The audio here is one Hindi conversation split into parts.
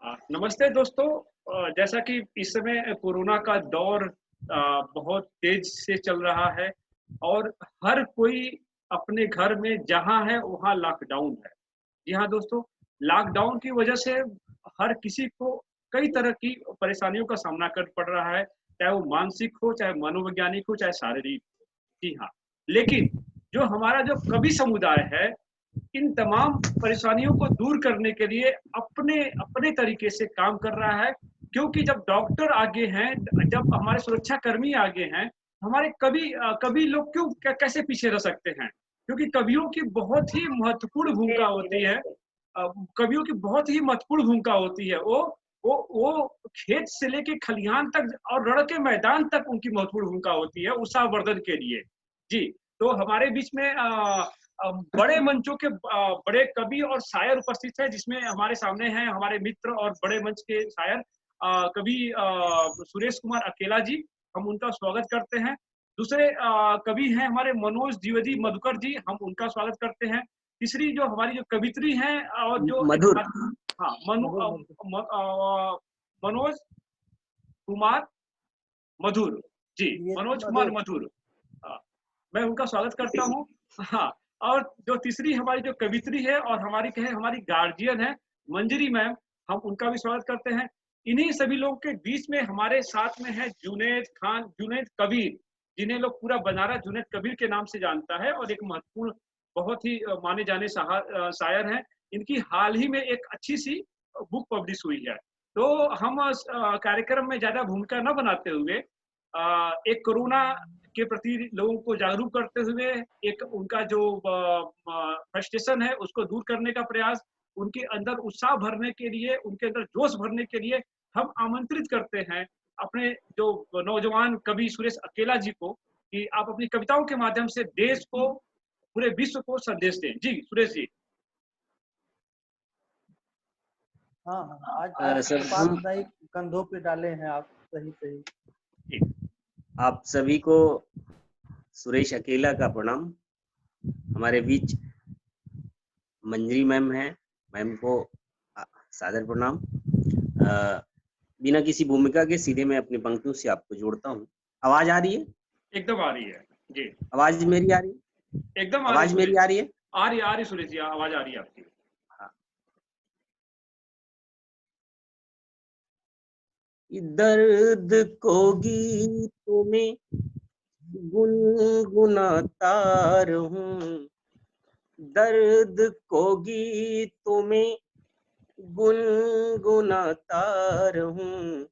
नमस्ते दोस्तों। जैसा कि इस समय कोरोना का दौर बहुत तेज से चल रहा है और हर कोई अपने घर में जहाँ है वहाँ लॉकडाउन है। जी हाँ दोस्तों, लॉकडाउन की वजह से हर किसी को कई तरह की परेशानियों का सामना कर पड़ रहा है, चाहे वो मानसिक हो, चाहे मनोवैज्ञानिक हो, चाहे शारीरिक। जी हाँ, लेकिन जो हमारा जो कवि समुदाय है, इन तमाम परेशानियों को दूर करने के लिए अपने अपने तरीके से काम कर रहा है, क्योंकि जब डॉक्टर आगे हैं, जब हमारे सुरक्षा कर्मी आगे हैं, हमारे कवि लोग क्यों कैसे पीछे रह सकते हैं? क्योंकि कवियों की बहुत ही महत्वपूर्ण भूमिका होती है। कवियों की बहुत ही महत्वपूर्ण भूमिका होती है। वो खेत से लेके खलिहान तक और रण के मैदान तक उनकी महत्वपूर्ण भूमिका होती है उत्साहवर्धन के लिए। जी, तो हमारे बीच में बड़े मंचों के बड़े कवि और शायर उपस्थित हैं, जिसमें हमारे सामने हैं हमारे मित्र और बड़े मंच के शायर कवि सुरेश कुमार अकेला जी, हम उनका स्वागत करते हैं। दूसरे कवि हैं हमारे मनोज द्विवेदी मधुकर जी, हम उनका स्वागत करते हैं। तीसरी जो हमारी जो कवियत्री हैं और जो एक मधुर हाँ, मनोज कुमार मधुर जी, मनोज कुमार मधुर। मैं उनका स्वागत करता हूँ। हाँ, और जो तीसरी हमारी जो कवियत्री है और हमारी कहें हमारी गार्जियन है मंजरी मैम, हम उनका भी स्वागत करते हैं। इन्हीं सभी लोगों के बीच में हमारे साथ में है जुनैद खान, जुनैद कबीर, जिन्हें लोग पूरा बनारस जुनैद कबीर के नाम से जानता है और एक महत्वपूर्ण बहुत ही माने जाने शायर हैं। इनकी हाल ही में एक अच्छी सी बुक पब्लिश हुई है। तो हम कार्यक्रम में ज़्यादा भूमिका न बनाते हुए एक कोरोना के प्रति लोगों को जागरूक करते हुए एक उनका जो फ्रस्ट्रेशन है उसको दूर करने का प्रयास, उनके अंदर उत्साह भरने के लिए, उनके अंदर जोश भरने के लिए हम आमंत्रित करते हैं अपने जो नौजवान कवि सुरेश अकेला जी को कि आप अपनी कविताओं के माध्यम से देश को, पूरे विश्व को संदेश दें। जी सुरेश जी। हाँ, आज सर हम उपाध्याय कंधों पे डाले हैं आप। सही जी। आप सभी को सुरेश अकेला का प्रणाम। हमारे बीच मंजरी मैम है, मैम को सादर प्रणाम। बिना किसी भूमिका के सीधे मैं अपनी पंक्तियों से आपको जोड़ता हूँ। आवाज आ रही है? एकदम आ रही है जी। आवाज मेरी आ रही है? एकदम आ रही आवाज मेरी आ रही है? आ रही सुरेश जी, आवाज आ रही है आपकी। हाँ। दर्द को गीतों में गुनगुनाता रहूं, दर्द को गीतों में गुनगुनाता रहूं,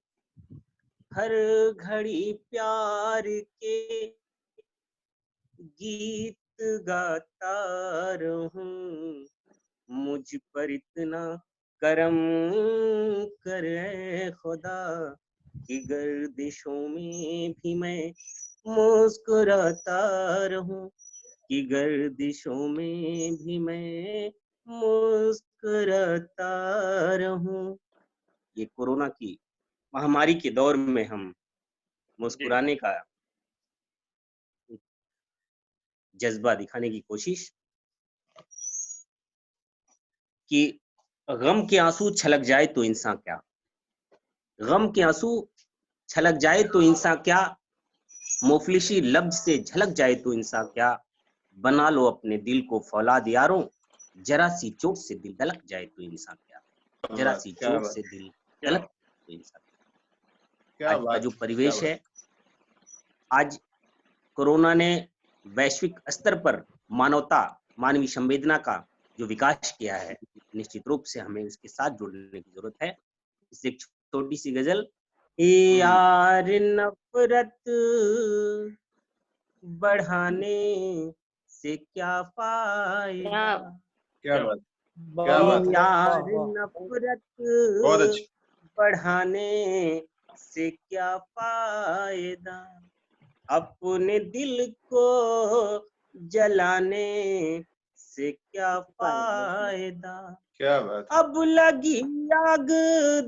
हर घड़ी प्यार के गीत गाता रहूं, मुझ पर इतना करम करे खुदा कि गर्दिशों में भी मैं मुस्कुराता रहूं, कि गर्दिशों में भी मैं मुस्कुराता रहूं। ये कोरोना की महामारी के दौर में हम मुस्कुराने का जज्बा दिखाने की कोशिश, कि गम के आंसू छलक जाए तो इंसान क्या, गम के आंसू छलक जाए तो इंसान क्या, मुफलिसी लफ्ज से झलक जाए तो इंसान क्या, बना लो अपने दिल को फौलाद यारों, जरा सी चोट से दिल दलक जाए तो इंसान क्या, जरा सी चोट से दिल दलक तो इंसान क्या। आज का जो परिवेश है, आज कोरोना ने वैश्विक स्तर पर मानवीय संवेदना का जो विकास किया है, निश्चित रूप से हमें इसके साथ जुड़ने की जरूरत है। इससे एक छोटी सी गजल, यार नफरत बढ़ाने से क्या फायदा, क्या बात, यार नफरत बढ़ाने से क्या फायदा, अपने दिल को जलाने से क्या फायदा, क्या बात। अब लगी आग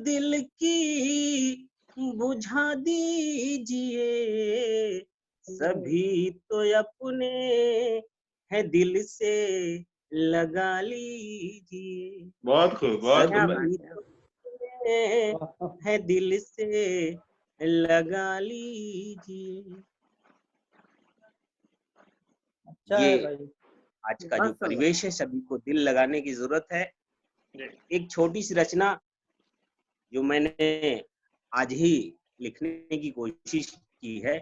दिल की बुझा दीजिए, सभी तो अपने हैं दिल से लगा लीजिए, बहुत खूब, बहुत खूब। है दिल से लगा लीजिए। अच्छा है ये भाई। आज का जो परिवेश है, सभी को दिल लगाने की जरूरत है। एक छोटी सी रचना जो मैंने आज ही लिखने की कोशिश की है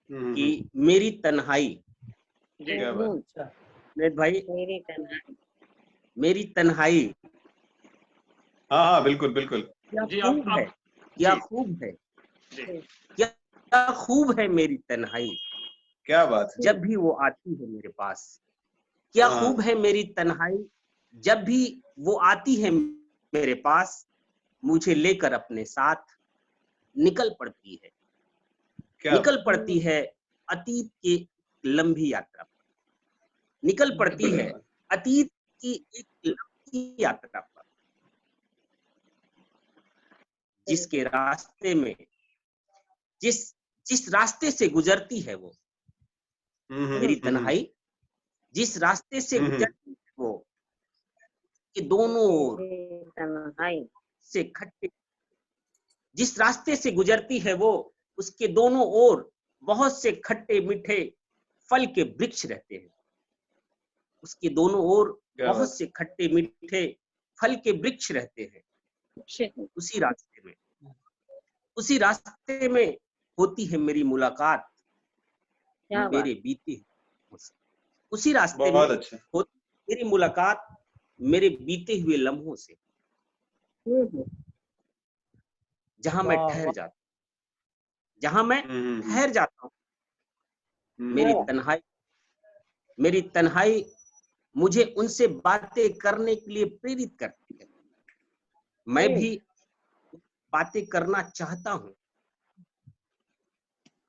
कि मेरी तन्हाई। क्या बात। अच्छा। नेट भाई, मेरी तन्हाई हाँ हाँ बिल्कुल बिल्कुल। क्या जी, खूब है, क्या खूब है, क्या खूब है मेरी तन्हाई क्या बात है। जब भी वो आती है मेरे पास। क्या हाँ। खूब है मेरी तन्हाई जब भी वो आती है मेरे पास, मुझे लेकर अपने साथ निकल पड़ती है। क्या निकल पड़ती है अतीत की लंबी यात्रा पर, निकल पड़ती है अतीत की एक लंबी यात्रा पर, जिसके रास्ते में जिस जिस रास्ते से गुजरती है वो मेरी तन्हाई, जिस रास्ते से गुजरती है वो के दोनों ओर तन्हाई से खट्टे, जिस रास्ते से गुजरती है वो उसके दोनों ओर बहुत से खट्टे मीठे फल के वृक्ष रहते हैं। उसके दोनों ओर क्या बात। बहुत से खट्टे मीठे फल के वृक्ष रहते हैं। उसी रास्ते में होती है मेरी मुलाकात मेरे बीते हुए से। उसी रास्ते में बहुत अच्छा। होती मेरी मुलाकात मेरे बीते हुए लम्हों से, जहां मैं वाह ठहर वाह। जाता हूं, जहां मैं ठहर जाता हूं। मेरी तन्हाई मुझे उनसे बातें करने के लिए प्रेरित करती है। मैं भी बातें करना चाहता हूं,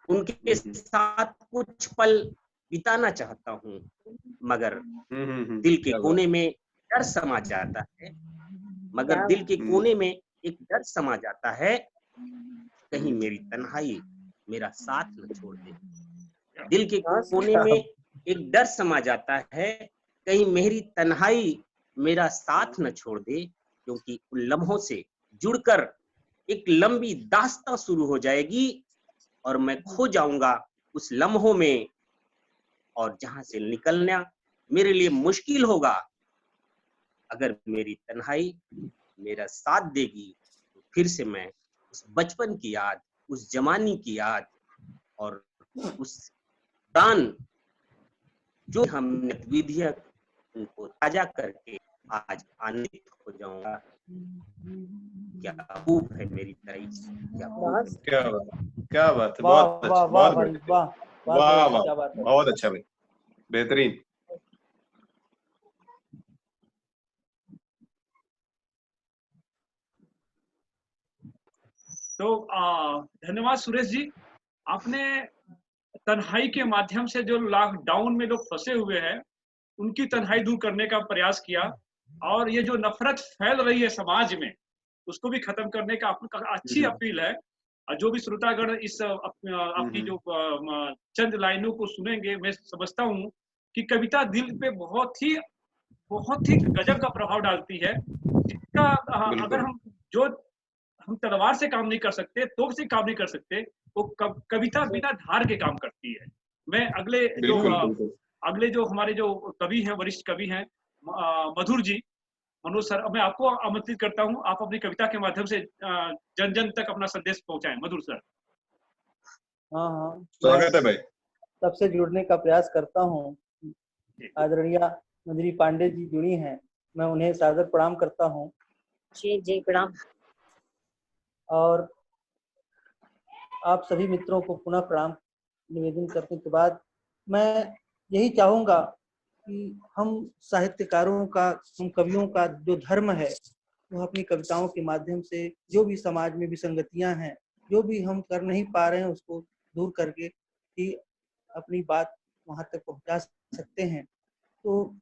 उनके साथ कुछ पल बिताना चाहता हूं, मगर दिल के क्या बात। कोने में डर समा जाता है। मगर दिल के कोने में एक डर समा जाता है, कहीं मेरी तन्हाई मेरा साथ न छोड़ दे। दिल के कोने में एक डर समा जाता है, कहीं मेरी तन्हाई मेरा साथ न छोड़ दे, क्योंकि उन लम्हों से जुड़कर एक लंबी दास्तां शुरू हो जाएगी और मैं खो जाऊंगा उस लम्हों में, और जहां से निकलना मेरे लिए मुश्किल होगा। अगर मेरी तन्हाई मेरा साथ देगी तो फिर से मैं उस बचपन की याद, उस जवानी की याद और उस दान जो हमने गतिविधियां उनको ताजा करके आज आनंदित हो जाऊंगा। क्या खूब है मेरी तन्हाई, क्या खूब। क्या बात। क्या बात है। वाह बहुत वाह अच्छा। वाह बहुत भाई बढ़िया। वाह वाह वाह भाई, वाह। क्या बात है। बहुत अच्छा भाई। बेहतरीन। तो धन्यवाद सुरेश जी। आपने तन्हाई के माध्यम से जो लॉकडाउन में लोग फंसे हुए हैं, उनकी तन्हाई दूर करने का प्रयास किया, और ये जो नफरत फैल रही है समाज में, उसको भी खत्म करने का आपका अच्छी अपील है। और जो भी श्रोतागण इस आपकी जो चंद लाइनों को सुनेंगे, मैं समझता हूँ कि कविता दिल पे बहुत ही गजब का प्रभाव डालती है, जिसका अगर बिल्कुल हम तलवार से काम नहीं कर सकते, तोप से काम नहीं कर सकते, वो कविता बिना धार के काम करती है। मैं बिल्कुल बिल्कुल। अगले जो हमारे जो कवि हैं, वरिष्ठ कवि हैं, मधुर जी, मनोज सर, मैं आपको आमंत्रित करता हूं, आप अपनी कविता के माध्यम से जन जन तक अपना संदेश पहुंचाएं। मधुर सर। हाँ हाँ, मैं स्वागत है भाई। सबसे जुड़ने का प्रयास करता हूँ। जी आदरणीय मधुरी पांडे जी जुड़ी हैं, मैं उन्हें सादर प्रणाम करता हूँ। जी प्रणाम। और आप सभी मित्रों को पुनः प्रणाम निवेदन करने के बाद मैं यही चाहूँगा कि हम साहित्यकारों का, हम कवियों का जो धर्म है, वो अपनी कविताओं के माध्यम से जो भी समाज में विसंगतियां हैं, जो भी हम कर नहीं पा रहे हैं, उसको दूर करके ही अपनी बात वहां तक पहुंचा सकते हैं। तो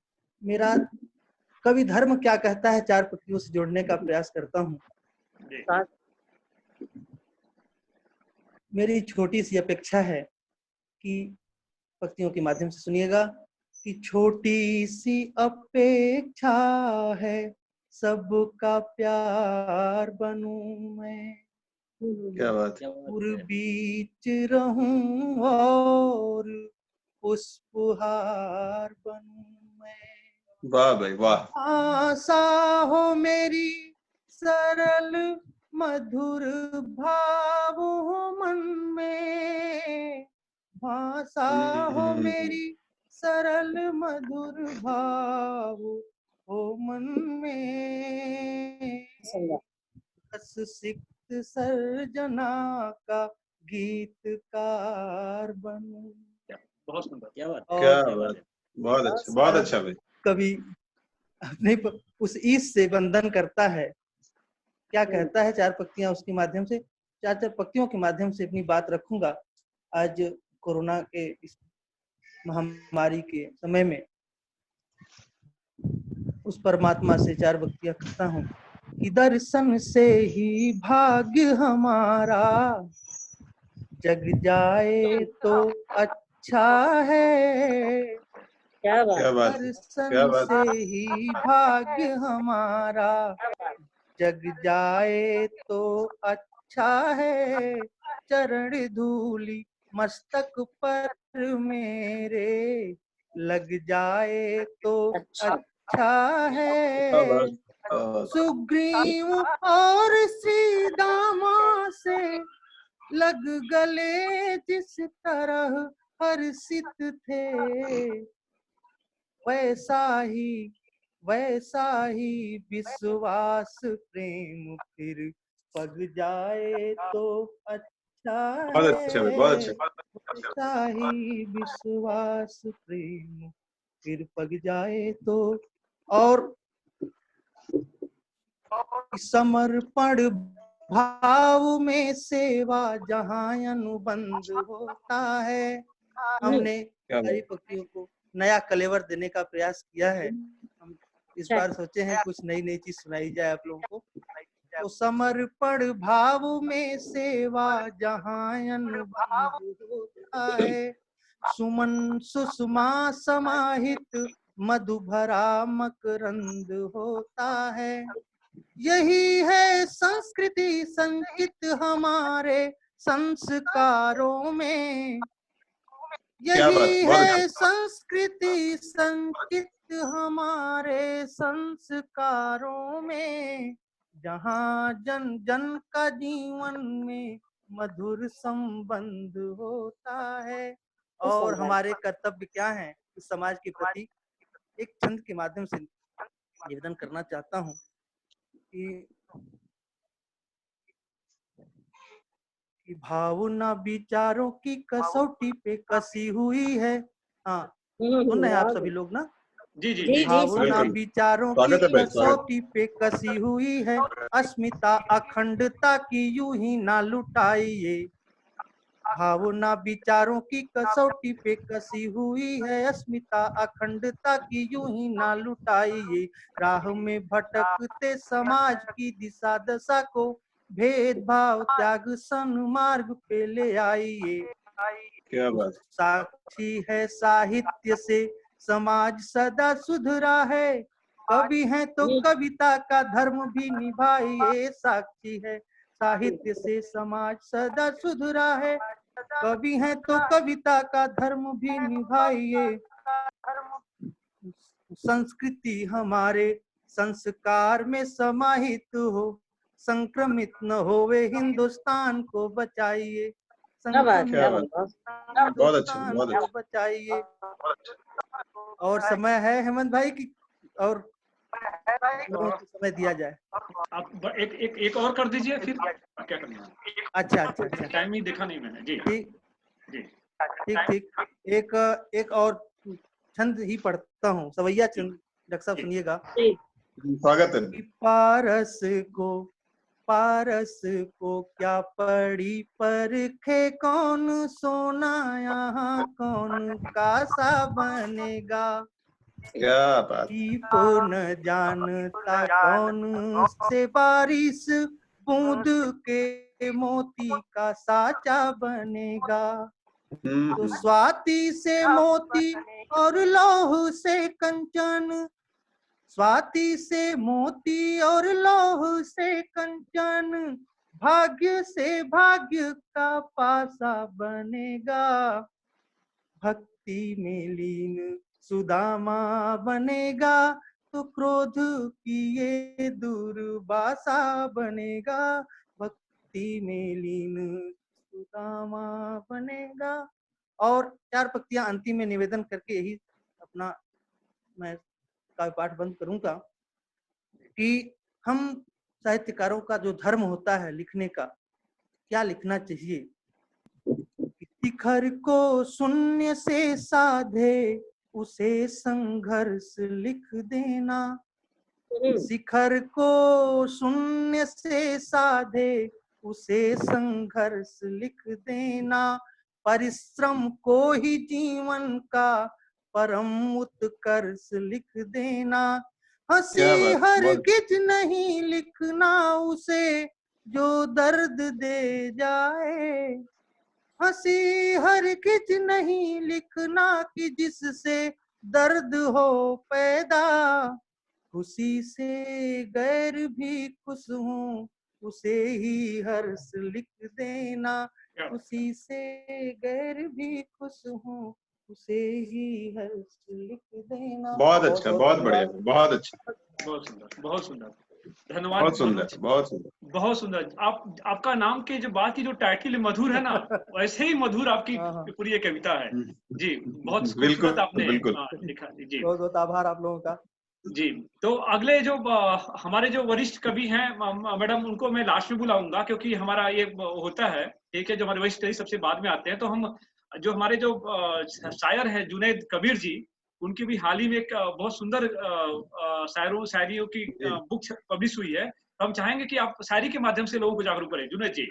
मेरा कवि धर्म क्या कहता है, चार पंक्तियों से जोड़ने का प्रयास करता हूँ। मेरी छोटी सी अपेक्षा है कि पंक्तियों के माध्यम से सुनिएगा कि छोटी सी अपेक्षा है सबका प्यार बनूं मैं, क्या बात है। बीच रहूं और पुष्पहार बनूं मैं। वाह भाई वाह। आशा हो मेरी सरल मधुर भाव हो मन में, भाषा हो मेरी सरल मधुर भाव हो मन में, रस सिक्त सर्जना का गीतकार बनूं। बहुत सुंदर। क्या बात क्या क्या बात, बात है। बहुत अच्छा भाई। कवि अपने उस ईश से बंधन करता है, क्या कहता है, चार पंक्तियां उसके माध्यम से, चार पंक्तियों के माध्यम से अपनी बात रखूंगा। आज कोरोना के इस महामारी के समय में उस परमात्मा से चार पंक्तियां करता हूँ कि दर्शन से ही भाग्य हमारा जग जाए तो अच्छा है, क्या बात। क्या बात, दर्शन क्या बात। से ही भाग्य हमारा जग जाए तो अच्छा है, चरण धूली मस्तक पर मेरे लग जाए तो अच्छा। अच्छा क्या बात, है, क्या बात। सुग्रीव और श्री दामा से लग गले जिस तरह हर्षित थे, वैसा ही विश्वास प्रेम फिर पग जाए तो अच्छा बहुत अच्छा भाई, बहुत है, अच्छा। वैसा ही विश्वास प्रेम फिर पग जाए तो। और समर्पण भाव में सेवा जहाँ अनुबंध होता है। हमने क्या सारी बात। पंक्तियों को नया कलेवर देने का प्रयास किया है। हम इस बार सोचे हैं कुछ नई चीज सुनाई जाए आप लोगों को। तो समर्पण भाव में सेवा जहाँ अनुबंध होता है, सुमन सुषमा समाहित मधु भरा मकरंद होता है, यही है संस्कृति संचित हमारे संस्कारों में, क्या बात, यही बहुत है अच्छा। संस्कृति संचित हमारे संस्कारों में, जहाँ जन जन का जीवन में मधुर संबंध होता है। और हमारे कर्तव्य क्या हैं इस समाज के प्रति, एक छंद के माध्यम से निवेदन करना चाहता हूँ कि भावना विचारों की कसौटी पे कसी हुई है। हाँ, सुन रहे हैं आप सभी लोग ना। जी जी जी, जी। जी, भावना बिल्कुल। विचारों की स्वागत है भाई, स्वागत। कसौटी पे कसी हुई है, अस्मिता अखंडता की यूं ही ना लुटाइए, भावना विचारों की कसौटी पे कसी हुई है, अस्मिता अखंडता की यूं ही ना लुटाइए, राह में भटकते समाज की दिशा दशा को भेदभाव त्याग सन्मार्ग पे ले आइए, क्या बात। साक्षी है साहित्य से समाज सदा सुधरा है, कवि है तो कविता का धर्म भी निभाइए, साक्षी है साहित्य से समाज सदा सुधरा है, कवि है तो कविता का धर्म भी निभाइए, संस्कृति हमारे संस्कार में समाहित हो, संक्रमित न होवे हिंदुस्तान को बचाइए, क्या बात, क्या क्या बात। बात। बहुत अच्छा, हिंदुस्तान बहुत को अच्छा। बचाइए। और समय है हेमंत भाई की, और लोगों को समय दिया जाए। आप एक और कर दीजिए फिर क्या करना है। अच्छा अच्छा अच्छा, टाइम ही देखा नहीं मैंने। जी ठीक जी। ठीक। एक और छंद ही पढ़ता हूँ, सवैया छंद, डॉक्टर साहब सुनिएगा। स्वागत है। पारस को क्या पड़ी परखे कौन, सोना यहाँ कौन कासा बनेगा, क्या बात। को न जानता कौन से बारिश बूंद के मोती का साचा बनेगा, तो स्वाति से मोती और लौह से कंचन, स्वाति से मोती और लौह से कंचन, भाग्य से भाग्य का पासा बनेगा। भक्ति में लीन सुदामा बनेगा, तो क्रोध की ये दुर्वासा बनेगा। भक्ति में लीन सुदामा बनेगा। और 4 पंक्तियां अंतिम में निवेदन करके यही अपना मैं काव्य पाठ बंद करूंगा कि हम साहित्यकारों का जो धर्म होता है लिखने का, क्या लिखना चाहिए। शिखर को शून्य से साधे उसे संघर्ष लिख देना। शिखर को शून्य से साधे उसे संघर्ष लिख देना। परिश्रम को ही जीवन का परम उत्कर्ष लिख देना। हंसी हरगिज नहीं लिखना उसे जो दर्द दे जाए। हंसी हरगिज नहीं लिखना कि जिससे दर्द हो पैदा। खुशी से गैर भी खुश हूँ उसे ही हर्ष लिख देना। खुशी से गैर भी खुश हूँ उसे ही हर्ष लिख देना। बहुत अच्छा, बहुत बढ़िया, बहुत अच्छा, बहुत सुंदर, बहुत सुंदर, धन्यवाद। बहुत सुंदर, बहुत सुंदर, बहुत सुंदर। आपका नाम के जो बात की जो टाइटल मधुर है ना, वैसे ही मधुर आपकी पूरी ये कविता है जी। बहुत खूबसूरत आपने लिखा जी। बहुत बहुत आभार आप लोगों का जी। तो अगले जो हमारे जो वरिष्ठ कवि हैं मैडम, उनको मैं लास्ट में बुलाऊंगा क्योंकि हमारा ये होता है, ठीक है, जो हमारे वरिष्ठ कवि सबसे बाद में आते हैं। तो हम जो हमारे जो शायर हैं जुनैद कबीर जी, उनकी भी हाल ही में एक बहुत सुंदर शायरियों की बुक पब्लिश हुई है। तो हम चाहेंगे कि आप शायरी के माध्यम से लोगों को जागरूक करें। जुनैद जी।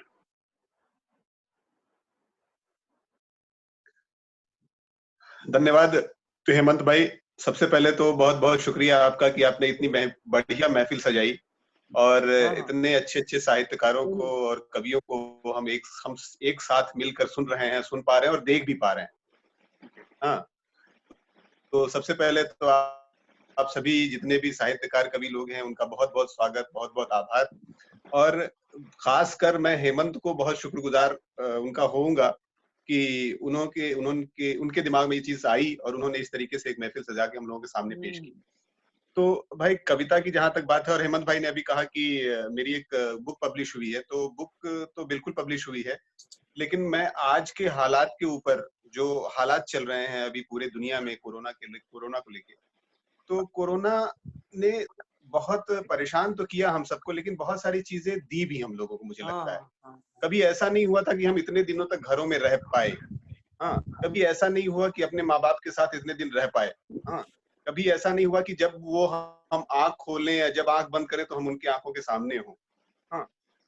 धन्यवाद। तो हेमंत भाई, सबसे पहले तो बहुत बहुत शुक्रिया आपका कि आपने इतनी बढ़िया महफिल सजाई और इतने अच्छे अच्छे साहित्यकारों को और कवियों को हम एक साथ मिलकर सुन रहे हैं, सुन पा रहे हैं और देख भी पा रहे हैं। हाँ, तो सबसे पहले तो आप सभी जितने भी साहित्यकार कवि लोग हैं उनका बहुत बहुत स्वागत, बहुत बहुत आभार। और खासकर मैं हेमंत को बहुत शुक्रगुजार उनका होऊंगा कि उनके दिमाग में ये चीज आई और उन्होंने इस तरीके से एक महफिल सजा के हम लोगों के सामने पेश की। तो भाई कविता की जहां तक बात है, और हेमंत भाई ने अभी कहा कि मेरी एक बुक पब्लिश हुई है, तो बुक तो बिल्कुल पब्लिश हुई है, लेकिन मैं आज के हालात के ऊपर, जो हालात चल रहे हैं अभी पूरे दुनिया में कोरोना को लेके, तो कोरोना ने बहुत परेशान तो किया हम सबको, लेकिन बहुत सारी चीजें दी भी हम लोगों को, मुझे लगता है। कभी ऐसा नहीं हुआ था कि हम इतने दिनों तक घरों में रह पाए। हाँ, कभी ऐसा नहीं हुआ कि अपने माँ बाप के साथ इतने दिन रह पाए। हाँ, कभी ऐसा नहीं हुआ कि जब वो हम आंख खोलें या जब आंख बंद करें तो हम उनकी आंखों के सामने हों। हाँ,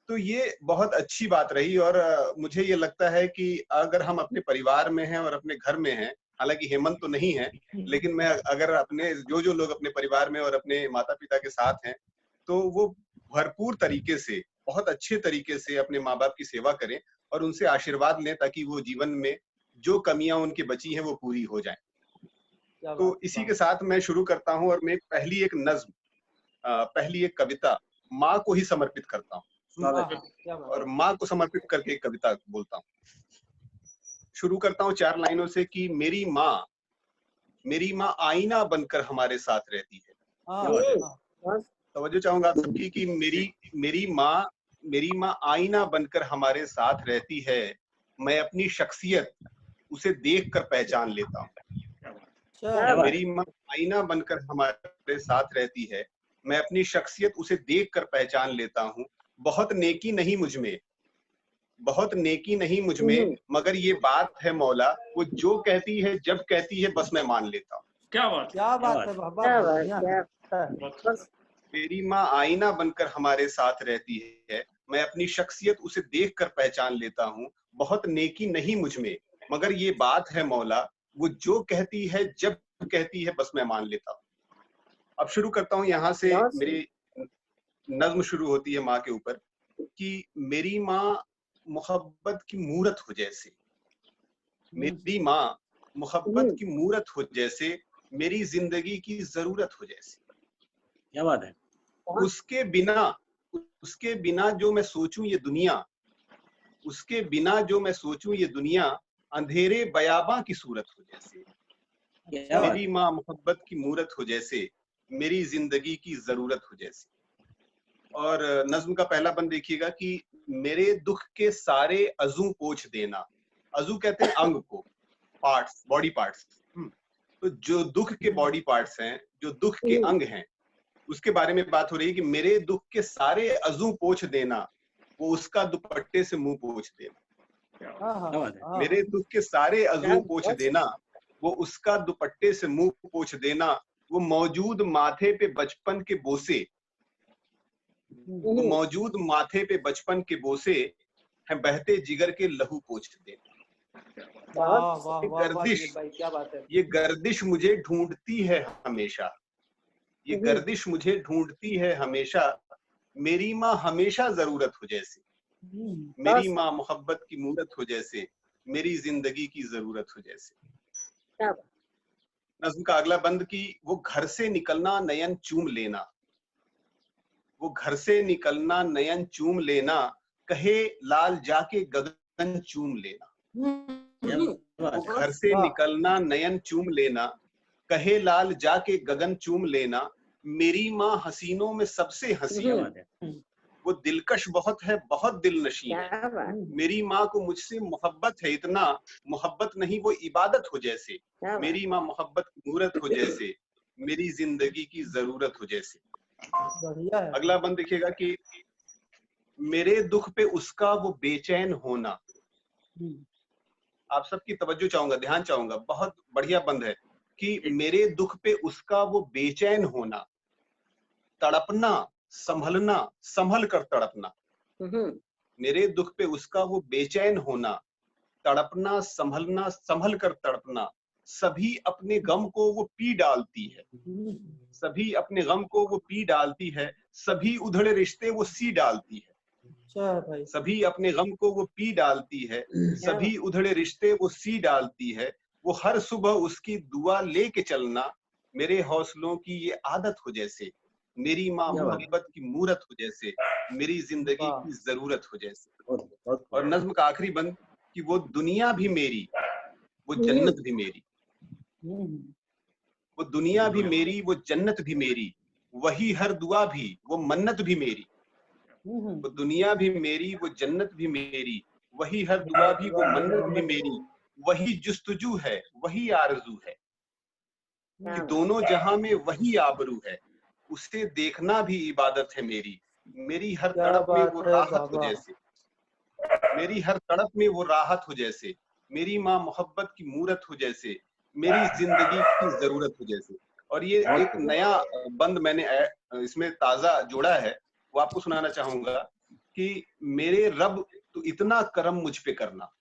तो ये बहुत अच्छी बात रही। और मुझे ये लगता है कि अगर हम अपने परिवार में हैं और अपने घर में हैं, हालांकि हेमंत तो नहीं है, लेकिन मैं अगर अपने जो लोग अपने परिवार में और अपने माता पिता के साथ हैं, तो वो भरपूर तरीके से, बहुत अच्छे तरीके से अपने माँ बाप की सेवा करें और उनसे आशीर्वाद लें ताकि वो जीवन में जो कमियां उनकी बची हैं वो पूरी हो जाएं। तो इसी के साथ मैं शुरू करता हूं और मैं पहली एक नज्म, पहली एक कविता माँ को ही समर्पित करता हूँ और माँ को समर्पित करके एक कविता बोलता हूँ। शुरू करता हूँ 4 लाइनों से कि मेरी माँ आईना बनकर हमारे साथ रहती है। तवज्जो चाहूंगा आप सबकी कि मेरी माँ आईना बनकर हमारे साथ रहती है। मैं अपनी शख्सियत उसे देखकर पहचान लेता हूँ। मेरी माँ आईना बनकर हमारे साथ रहती है, मैं अपनी शख्सियत उसे देखकर पहचान लेता हूँ। बहुत नेकी नहीं मुझ में, मगर ये बात है मौला, वो जो कहती है जब कहती है बस मैं मान लेता हूँ। क्या बात है। मेरी माँ आईना बनकर हमारे साथ रहती है, मैं अपनी शख्सियत उसे देखकर पहचान लेता हूँ। बहुत नेकी नहीं मुझ में, मगर ये बात है मौला, वो जो कहती है जब कहती है बस मैं मान लेता हूँ। अब शुरू करता हूँ यहाँ से। मेरी नज्म शुरू होती है माँ के ऊपर कि मेरी माँ मोहब्बत की मूरत हो जैसे, मेरी माँ मोहब्बत की मूरत हो जैसे, मेरी जिंदगी की जरूरत हो जैसे। क्या बात है। उसके बिना जो मैं सोचूं ये दुनिया, उसके बिना जो मैं सोचूं ये दुनिया अंधेरे बयाबा की सूरत हो जैसे, क्या बात मेरी माँ मोहब्बत की मूरत हो जैसे, मेरी जिंदगी की जरूरत हो जैसे। और नज्म का पहला बंद देखिएगा कि मेरे दुख के सारे अजू पोछ देना। अजू कहते हैं अंग को, पार्ट्स, बॉडी पार्ट्स। तो जो दुख के बॉडी पार्ट्स हैं, जो दुख के अंग हैं, उसके बारे में बात हो रही है कि मेरे दुख के सारे अजू पोछ देना, वो उसका दुपट्टे से मुंह पोछ देना। क्या बात है। मेरे दुख के सारे अजू पोछ देना, वो उसका दुपट्टे से मुंह पोछ देना, वो मौजूद माथे पे बचपन के बोसे, वो मौजूद माथे पे बचपन के बोसे हैं, बहते जिगर के लहू पोछ देना। वाह वाह वाह गर्दिश, भाई क्या बात है। ये गर्दिश मुझे ढूंढती है हमेशा, ये गर्दिश मुझे ढूंढती है हमेशा, मेरी माँ हमेशा जरूरत हो जैसे, मेरी माँ मोहब्बत की मूरत हो जैसे, मेरी जिंदगी की जरूरत हो जैसे। नज्म का अगला बंद की वो घर से निकलना नयन चूम लेना, वो घर से निकलना नयन चूम लेना, कहे लाल जाके गगन चूम लेना। वो घर से निकलना नयन चूम लेना, कहे लाल जाके गगन चूम लेना, मेरी माँ हसीनों में सबसे हसी है, वो दिलकश बहुत है, बहुत दिलनशी है, मेरी माँ को मुझसे मोहब्बत है इतना, मोहब्बत नहीं वो इबादत हो जैसे, मेरी माँ मोहब्बत की मूरत हो जैसे, मेरी जिंदगी की जरूरत हो जैसे। बढ़िया है। अगला बंद देखिएगा कि मेरे दुख पे उसका वो बेचैन होना। आप सबकी तवज्जो चाहूंगा, ध्यान चाहूंगा, बहुत बढ़िया बंद है कि मेरे दुख पे उसका वो बेचैन होना, तड़पना, संभलना, संभल कर तड़पना। मेरे दुख पे उसका वो बेचैन होना, तड़पना, संभलना, संभल कर तड़पना, सभी अपने गम को वो पी डालती है, सभी अपने गम को वो पी डालती है, सभी उधड़े रिश्ते वो सी डालती है, भाई। सभी अपने गम को वो पी डालती है, सभी उधड़े रिश्ते वो सी डालती है, वो हर सुबह उसकी दुआ लेके चलना, मेरे हौसलों की ये आदत हो जैसे, मेरी माँ मोहब्बत की मूरत हो जैसे, मेरी जिंदगी की जरूरत हो जैसे। और नज्म का आखिरी बंद कि वो दुनिया भी मेरी, वो जन्नत भी मेरी, वो दुनिया भी मेरी, वो जन्नत भी मेरी, वही हर दुआ भी, वो मन्नत भी मेरी, वो दुनिया भी मेरी, वो जन्नत भी मेरी, वही हर दुआ भी, वो मन्नत भी मेरी, वही जुस्तजू है, वही आरज़ू है, कि दोनों जहां में वही आबरू है, उसे देखना भी इबादत है मेरी, मेरी हर तड़प में वो राहत हो जैसे, मेरी हर तड़प में वो राहत हो जैसे, मेरी माँ मोहब्बत की मूरत हो जैसे, मेरी जिंदगी की जरूरत हो जैसे। और ये एक नया बंद मैंने इसमें ताजा जोड़ा है, वो आपको सुनाना चाहूंगा कि मेरे रब तो इतना करम मुझ पे करना।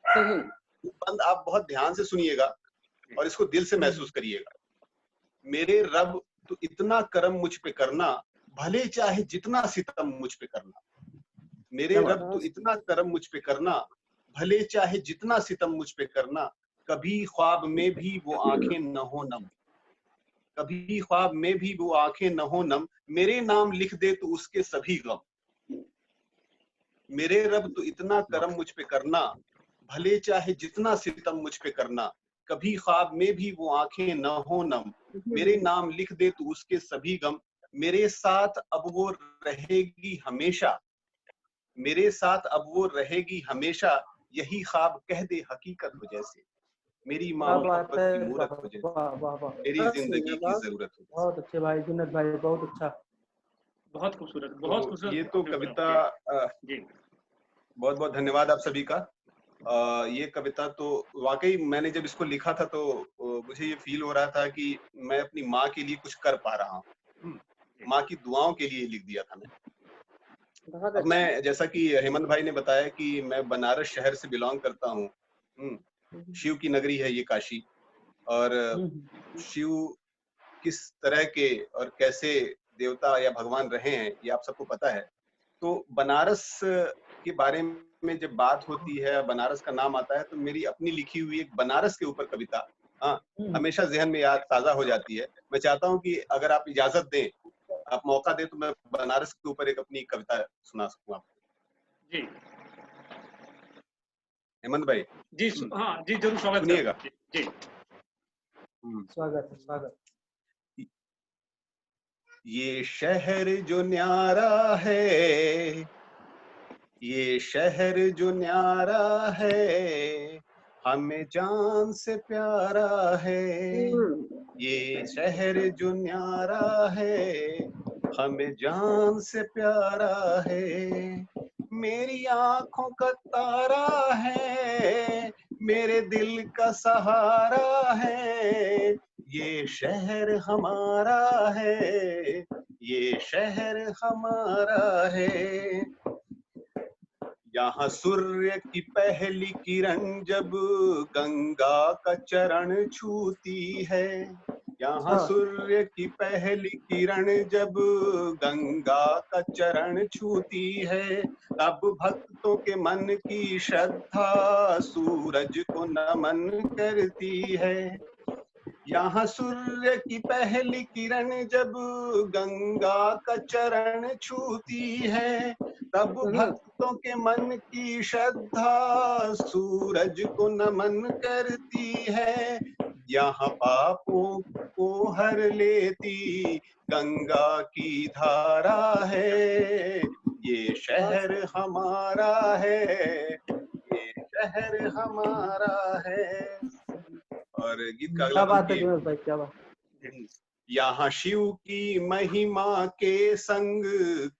बंद आप बहुत ध्यान से सुनिएगा और इसको दिल से महसूस करिएगा। मेरे रब तो इतना करम मुझ पे करना, भले चाहे जितना सितम मुझ पे करना, मेरे रब तो इतना करम मुझ पे करना, भले चाहे जितना सितम मुझ पे करना, कभी ख्वाब में भी वो आंखें न हो नम, कभी ख्वाब में भी वो आंखें न हो नम, मेरे नाम लिख दे तो उसके सभी गम, मेरे रब तो इतना करम मुझ पे करना, भले चाहे जितना सितम मुझ पे करना, कभी ख्वाब में भी वो आंखें न हो नम, मेरे नाम लिख दे तो उसके सभी गम, मेरे साथ अब वो रहेगी हमेशा, मेरे साथ अब वो रहेगी हमेशा, यही ख्वाब कह दे हकीकत हो जैसे, मेरी माँ मोहब्बत की मूरत हो जैसे, मेरी जिंदगी की जरूरत हो जैसे। बहुत अच्छे भाई जुन्नत भाई, बहुत अच्छा, बहुत खूबसूरत, बहुत खूबसूरत। ये तो कविता, जी बहुत बहुत धन्यवाद आप सभी का। ये कविता तो वाकई मैंने जब इसको लिखा था तो मुझे ये फील हो रहा था कि मैं अपनी माँ के लिए कुछ कर पा रहा हूँ, माँ की दुआओं के लिए लिख दिया था मैं। अब मैं, जैसा कि हेमंत भाई ने बताया कि मैं बनारस शहर से बिलोंग करता हूँ, शिव की नगरी है ये काशी, और शिव किस तरह के और कैसे देवता या भगवान रहे हैं ये आप सबको पता है। तो बनारस के बारे में जब बात होती है, बनारस का नाम आता है, तो मेरी अपनी लिखी हुई एक बनारस के ऊपर कविता हमेशा जहन में याद ताजा हो जाती है। मैं चाहता हूं कि अगर आप इजाजत दें आप मौका दे तो मैं बनारस के ऊपर एक अपनी कविता सुना सकूं आपको। जी हेमंत भाई जी हाँ जी जरूर स्वागत सुनिएगा। करें। जी स्वागत है, स्वागत। ये शहर जो न्यारा है, ये शहर जो न्यारा है, हमें जान से प्यारा है। ये शहर जो न्यारा है, हमें जान से प्यारा है। मेरी आंखों का तारा है, मेरे दिल का सहारा है। ये शहर हमारा है, ये शहर हमारा है। यहाँ सूर्य की पहली किरण जब गंगा का चरण छूती है, यहाँ सूर्य की पहली किरण जब गंगा का चरण छूती है, तब भक्तों के मन की श्रद्धा सूरज को नमन करती है। यहाँ सूर्य की पहली किरण जब गंगा का चरण छूती है, तब भक्तों के मन की श्रद्धा सूरज को नमन करती है। यहाँ पापों को हर लेती गंगा की धारा है। ये शहर हमारा है, ये शहर हमारा है। और गीत का क्या अगला बात है पंक्ति विनोद भाई, क्या बात। यहाँ शिव की महिमा के संग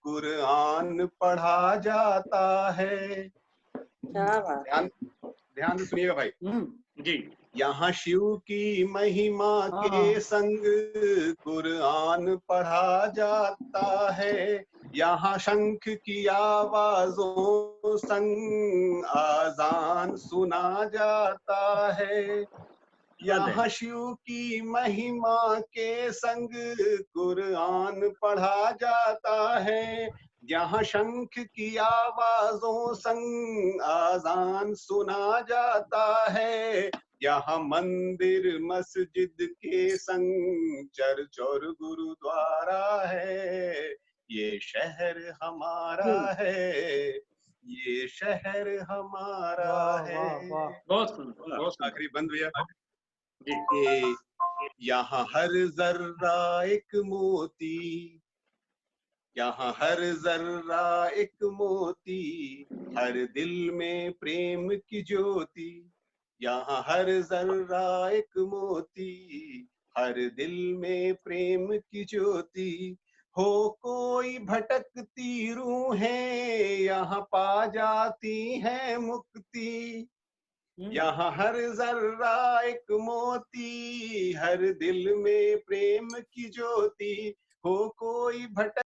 कुरान पढ़ा जाता है। क्या बात। ध्यान ध्यान से सुनिएगा भाई। जी यहाँ शिव की महिमा के संग कुरान पढ़ा जाता है। यहाँ शंख की आवाजों संग आजान सुना जाता है। यहाँ शिव की महिमा के संग कुरान पढ़ा जाता है। यहाँ शंख की आवाजों संग आजान सुना जाता है। यहाँ मंदिर मस्जिद के संग चर्च और गुरुद्वारा है। ये शहर हमारा है, ये शहर हमारा है। बहुत सुंदर बहुत सुंदर। आखिरी बंद भैया जी कि यहाँ हर जर्रा एक मोती, यहाँ हर जर्रा एक मोती, हर दिल में प्रेम की ज्योति। यहाँ हर जर्रा एक मोती, हर दिल में प्रेम की ज्योति। हो कोई भटकती रूहें यहाँ पा जाती हैं मुक्ति। यहाँ हर जर्रा एक मोती, हर दिल में प्रेम की ज्योति। हो कोई भटक